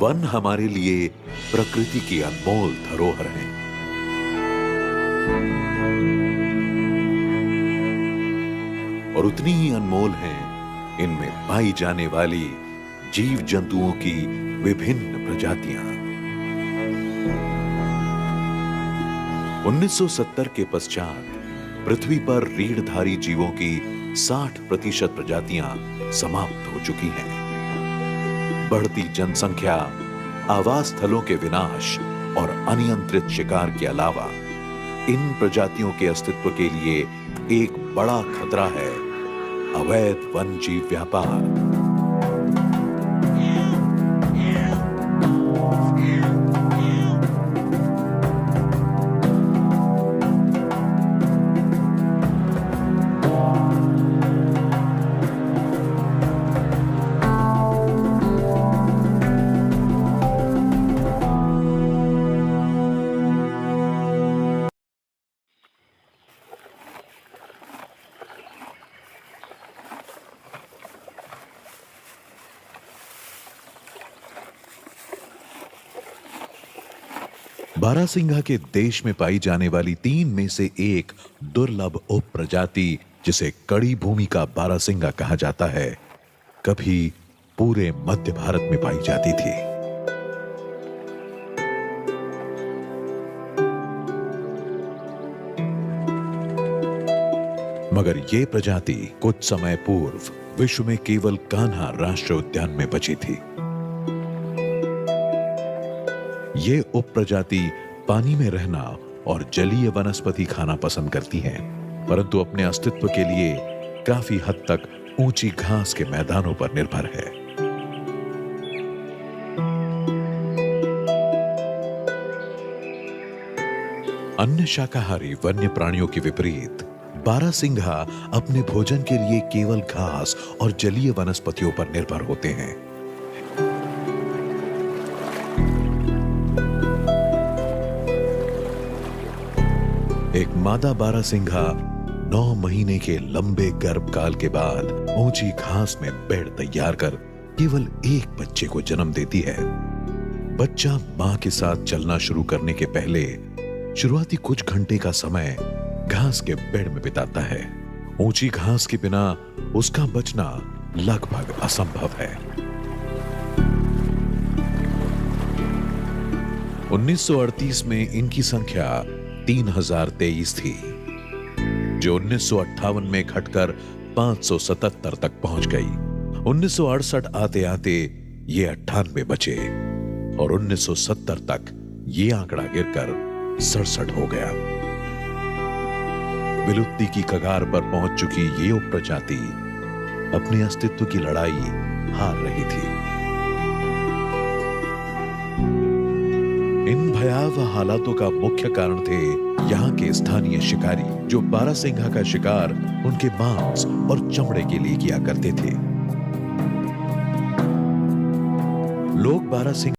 One हमारे लिए प्रकृति की अनमोल धरोहर है। और उतनी ही अनमोल हैं इनमें पाई जाने वाली जीव जंतुओं की विभिन्न प्रजातियां। 1970 के पश्चात पृथ्वी पर रीढ़धारी जीवों की 60% प्रजातियां समाप्त हो चुकी हैं। बढ़ती जनसंख्या, आवास स्थलों के विनाश और अनियंत्रित शिकार के अलावा इन प्रजातियों के अस्तित्व के लिए एक बड़ा खतरा है अवैध वन जीव व्यापार। बारहसिंघा के देश में पाई जाने वाली 3 में से एक दुर्लभ उप प्रजाति, जिसे कड़ी भूमि का बारहसिंघा कहा जाता है, कभी पूरे मध्य भारत में पाई जाती थी। मगर यह प्रजाति कुछ समय पूर्व विश्व में केवल कान्हा राष्ट्रीय उद्यान में बची थी। ये उप प्रजाति पानी में रहना और जलीय वनस्पति खाना पसंद करती हैं, परंतु अपने अस्तित्व के लिए काफी हद तक ऊंची घास के मैदानों पर निर्भर है। अन्य शाकाहारी वन्य प्राणियों के विपरीत बारहसिंघा अपने भोजन के लिए केवल घास और जलीय वनस्पतियों पर निर्भर होते हैं। एक मादा बारहसिंघा 9 महीने के लंबे गर्भकाल के बाद ऊंची घास में बेड तैयार कर केवल एक बच्चे को जन्म देती है। बच्चा मां के साथ चलना शुरू करने के पहले शुरुआती कुछ घंटे का समय घास के बेड में बिताता है। ऊंची घास के बिना उसका बचना लगभग असंभव है। 1938 में इनकी संख्या 3023 थी, जो 1958 में घटकर 577 तक पहुंच गई। 1968 आते आते ये 98 बचे और 1970 तक ये आंकड़ा गिरकर 67 हो गया। विलुप्ति की कगार पर पहुंच चुकी ये उपप्रजाति अपने अस्तित्व की लड़ाई हार रही थी। इन भयावह हालातों का मुख्य कारण थे यहाँ के स्थानीय शिकारी, जो बारहसिंघा का शिकार उनके मांस और चमड़े के लिए किया करते थे। लोग बारहसिंघा